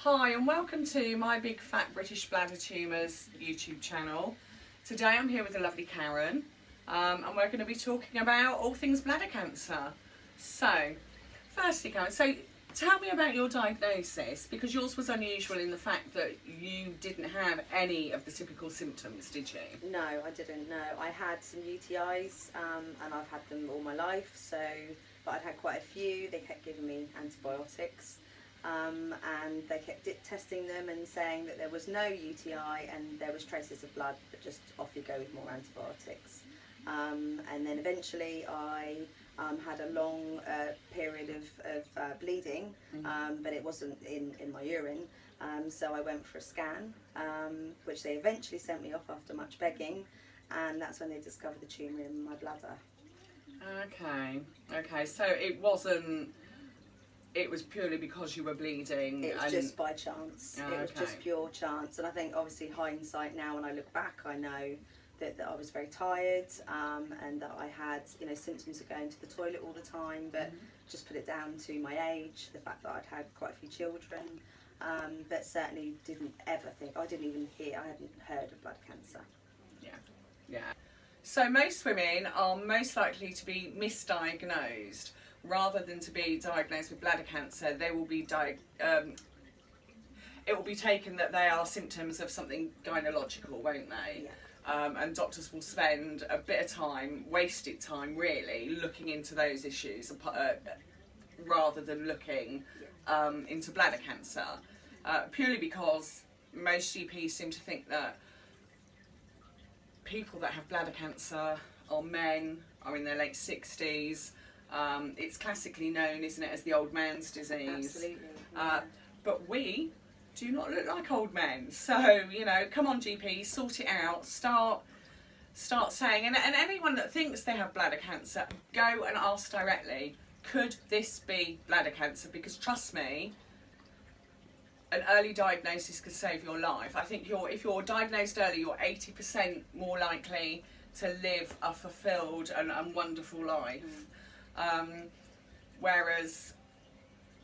Hi and welcome to my Big Fat British Bladder Tumours YouTube channel. Today I'm here with the lovely Karen and we're going to be talking about all things bladder cancer. So, firstly Karen, tell me about your diagnosis, because yours was unusual in the fact that you didn't have any of the typical symptoms, did you? No, I didn't. No, I had some UTIs and I've had them all my life. But I'd had quite a few. They kept giving me antibiotics. And they kept testing them and saying that there was no UTI and there was traces of blood, but just off you go with more antibiotics. And then eventually I had a long period of bleeding, but it wasn't in my urine. So I went for a scan, which they eventually sent me off after much begging, and that's when they discovered the tumour in my bladder. Okay, so it wasn't... It was purely because you were bleeding? It was just by chance. Okay. It was just pure chance. And I think obviously hindsight now, when I look back, I know that I was very tired and that I had symptoms of going to the toilet all the time, but just put it down to my age, the fact that I'd had quite a few children, but certainly didn't ever think, I hadn't heard of bladder cancer. Yeah. So most women are most likely to be misdiagnosed. Rather than to be diagnosed with bladder cancer, they will be it will be taken that they are symptoms of something gynecological, won't they? Yeah. And doctors will spend a bit of time, wasted time really, looking into those issues rather than looking into bladder cancer, purely because most GPs seem to think that people that have bladder cancer are men, are in their late 60s. It's classically known, isn't it, as the old man's disease. Absolutely. Yeah. But we do not look like old men. So, come on GP, sort it out, start saying, and anyone that thinks they have bladder cancer, go and ask directly, could this be bladder cancer? Because trust me, an early diagnosis could save your life. I think if you're diagnosed early, you're 80% more likely to live a fulfilled and wonderful life. Whereas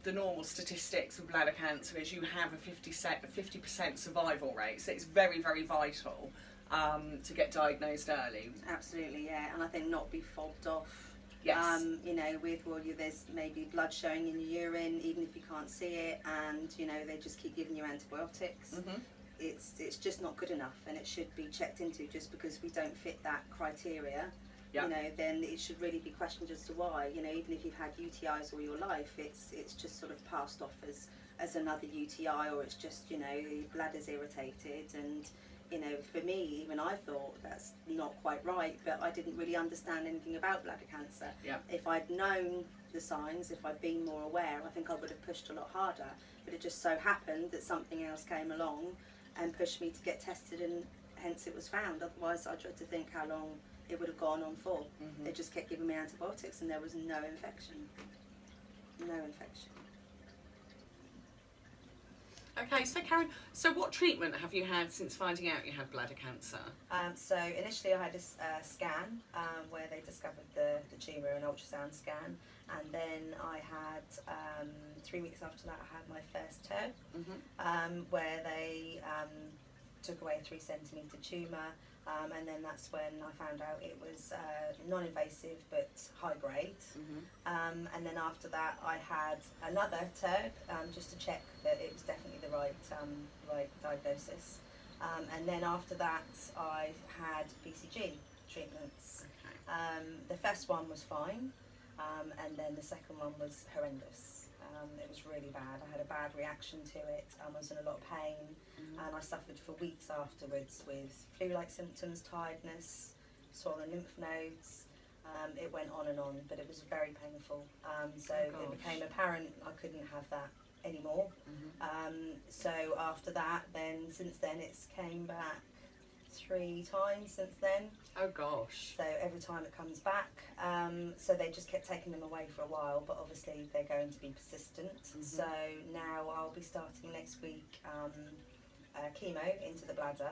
the normal statistics of bladder cancer is you have a 50% survival rate, so it's very, very vital to get diagnosed early. Absolutely, yeah, and I think not be fobbed off. Yes. There's maybe blood showing in your urine, even if you can't see it, and they just keep giving you antibiotics. It's just not good enough, and it should be checked into. Just because we don't fit that criteria, then it should really be questioned as to why. Even if you've had UTIs all your life, it's just sort of passed off as another UTI, or it's just your bladder's irritated. And for me, even I thought that's not quite right, but I didn't really understand anything about bladder cancer. Yeah. If I'd known the signs, if I'd been more aware, I think I would have pushed a lot harder. But it just so happened that something else came along and pushed me to get tested, and hence it was found. Otherwise, I tried to think how long it would have gone on for. They just kept giving me antibiotics and there was no infection. Okay, so Karen, what treatment have you had since finding out you had bladder cancer? So initially I had a scan where they discovered the tumour, an ultrasound scan, and then I had 3 weeks after that I had my first TERD, where they took away a 3 centimetre tumour. And then that's when I found out it was non-invasive but high grade. And then after that I had another TERD just to check that it was definitely the right diagnosis. And then after that I had BCG treatments. The first one was fine, and then the second one was horrendous. It was really bad. I had a bad reaction to it. I was in a lot of pain, and I suffered for weeks afterwards with flu-like symptoms, tiredness, swollen lymph nodes. It went on and on, but it was very painful. It became apparent I couldn't have that anymore. So after that, since then it's came back 3 times since then. Oh gosh. So every time it comes back, so they just kept taking them away for a while, but obviously they're going to be persistent. So now I'll be starting next week chemo into the bladder,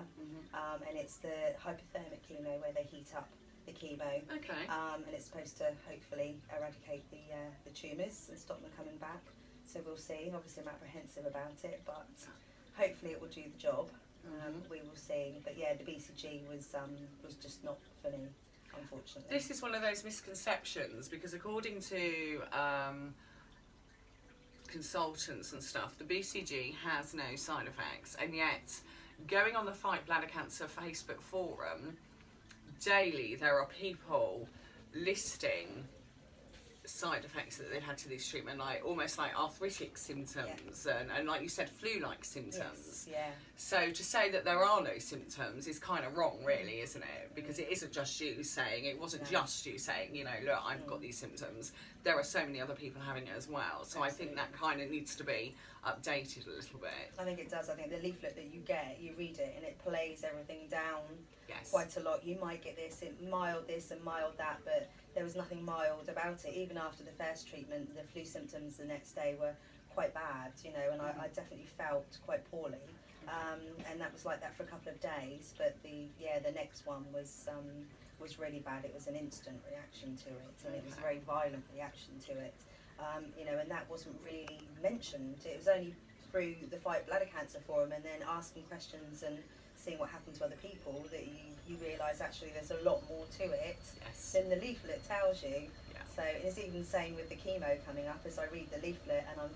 and it's the hypothermic chemo where they heat up the chemo. Okay. And it's supposed to hopefully eradicate the tumours and stop them coming back. So we'll see. Obviously, I'm apprehensive about it, but hopefully it will do the job. We will see. But yeah, the BCG was just not for me, unfortunately. This is one of those misconceptions, because according to consultants and stuff, the BCG has no side effects, and yet going on the Fight Bladder Cancer Facebook forum daily, there are people listing side effects that they've had to this treatment, like almost like arthritic symptoms, and like you said, flu-like symptoms. Yes, yeah. So to say that there are no symptoms is kind of wrong, really, isn't it? Because it isn't just you saying, it wasn't just you saying, you know, look, I've got these symptoms. There are so many other people having it as well. So I think that kind of needs to be updated a little bit. I think it does. I think the leaflet that you get, you read it and it plays everything down Yes. quite a lot. You might get this, mild this and mild that, but there was nothing mild about it. Even after the first treatment, the flu symptoms the next day were quite bad, you know, and I definitely felt quite poorly. And that was like that for a couple of days, but the next one was really bad. It was an instant reaction to it, and it was a very violent reaction to it. You know, and that wasn't really mentioned. It was only through the Fight Bladder Cancer forum and then asking questions and seeing what happened to other people that you realise actually there's a lot more to it than the leaflet tells you. Yeah. So it's even the same with the chemo coming up, as I read the leaflet and I'm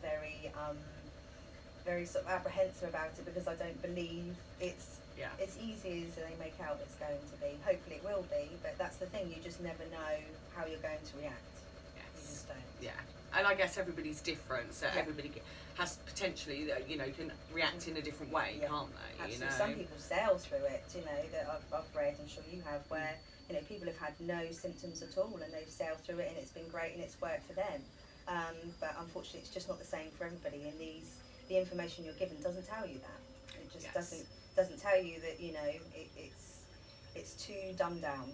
very sort of apprehensive about it, because I don't believe it's as easy as they make out it's going to be. Hopefully it will be, but that's the thing, you just never know how you're going to react. Yes. You just don't. Yeah. And I guess everybody's different, so everybody has potentially, you know, can react in a different way, can't they? Absolutely. You know? Some people sail through it, you know, that I've read, I'm sure you have, where, you know, people have had no symptoms at all and they've sailed through it and it's been great and it's worked for them. But unfortunately it's just not the same for everybody, and the information you're given doesn't tell you that. It just doesn't tell you that, you know, it's too dumbed down.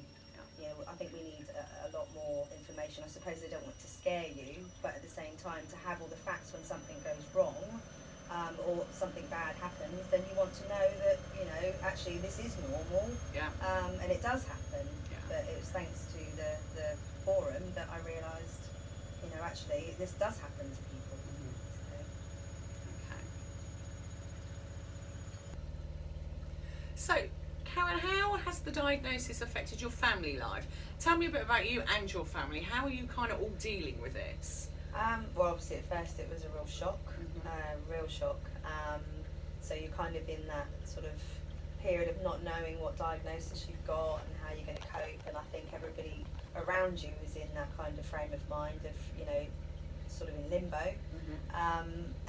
You know, I think we need a lot more information. I suppose they don't want to scare you, but at the same time, to have all the facts when something goes wrong, or something bad happens, then you want to know that, you know, actually this is normal, and it does happen. But it was thanks to the forum that I realised, you know, actually this does happen to people. So, Karen, how has the diagnosis affected your family life? Tell me a bit about you and your family. How are you kind of all dealing with this? Well, obviously at first it was a real shock, so you're kind of in that sort of period of not knowing what diagnosis you've got and how you're going to cope, and I think everybody around you is in that kind of frame of mind of, you know, sort of in limbo.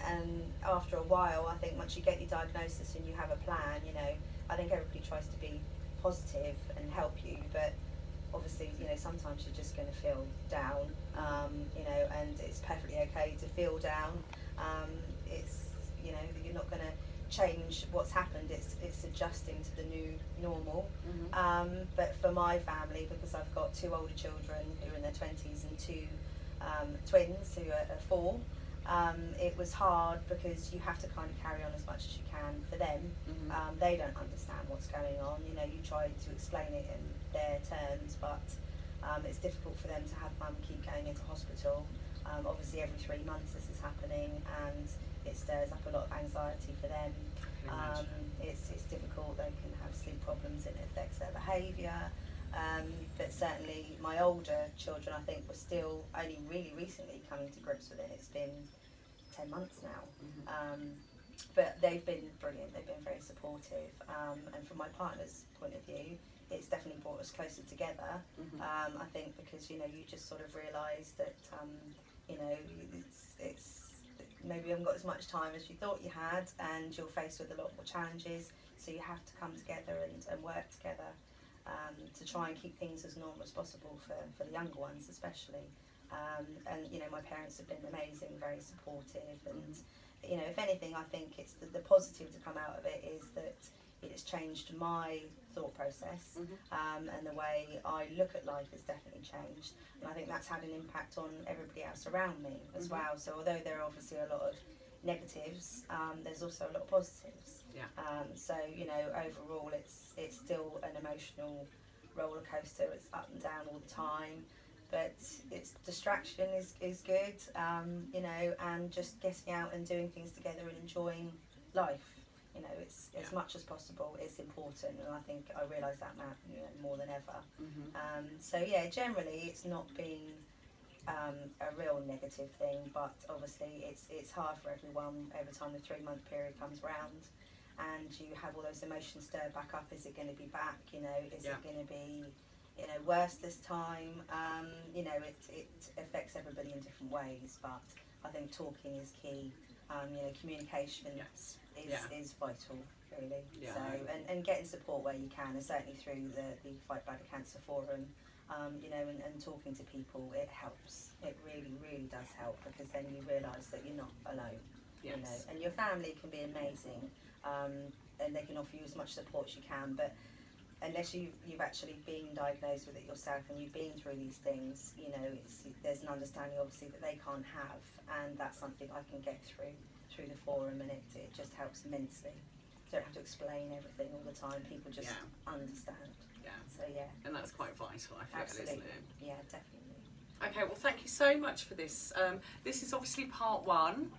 And after a while, I think once you get your diagnosis and you have a plan, you know, I think everybody tries to be positive and help you, but obviously, you know, sometimes you're just going to feel down, you know, and it's perfectly okay to feel down. It's, you know, you're not going to change what's happened, it's adjusting to the new normal. But for my family, because I've got two older children who are in their 20s and two twins who are 4, it was hard because you have to kind of carry on as much as you can for them. They don't understand what's going on, you know, you try to explain it in their terms, but it's difficult for them to have mum keep going into hospital. Obviously every 3 months this is happening, and it stirs up a lot of anxiety for them. It's difficult, they can have sleep problems, it affects their behaviour. But certainly my older children, I think, were still only really recently coming to grips with it. It's been 10 months now. But they've been brilliant, they've been very supportive. And from my partner's point of view, it's definitely brought us closer together. I think because, you know, you just sort of realise that, you know, it's maybe you haven't got as much time as you thought you had, and you're faced with a lot more challenges, so you have to come together and work together. To try and keep things as normal as possible for the younger ones especially. And you know, my parents have been amazing, very supportive, and you know, if anything, I think it's the positive to come out of it is that it's changed my thought process, and the way I look at life has definitely changed, and I think that's had an impact on everybody else around me as well. So although there are obviously a lot of negatives, there's also a lot of positives. So you know, overall it's still an emotional roller coaster. It's up and down all the time, but it's distraction is good, you know, and just getting out and doing things together and enjoying life. You know, it's as much as possible. It's important, and I think I realise that now, you know, more than ever. So yeah, generally it's not been a real negative thing, but obviously it's hard for everyone every time the 3-month period comes round, and you have all those emotions stirred back up. Is it going to be back? You know, is it going to be, you know, worse this time? You know, it affects everybody in different ways, but I think talking is key. You know, communication is vital, really. So, and getting support where you can, and certainly through the Fight Bladder Cancer Forum, you know, and talking to people, it helps. It really, really does help, because then you realise that you're not alone. You know, and your family can be amazing, and they can offer you as much support as you can, but unless you've actually been diagnosed with it yourself and you've been through these things, you know, there's an understanding obviously that they can't have, and that's something I can get through the forum, and it just helps immensely. You don't have to explain everything all the time, people just understand. So and that's quite vital, I feel. Absolutely. Isn't it? Yeah, definitely. Okay, well thank you so much for this. This is obviously part 1.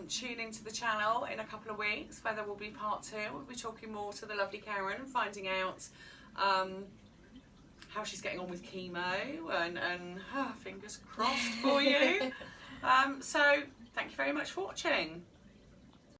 Tune into the channel in a couple of weeks where there will be part 2. We'll be talking more to the lovely Karen, finding out how she's getting on with chemo, and fingers crossed for you. So thank you very much for watching.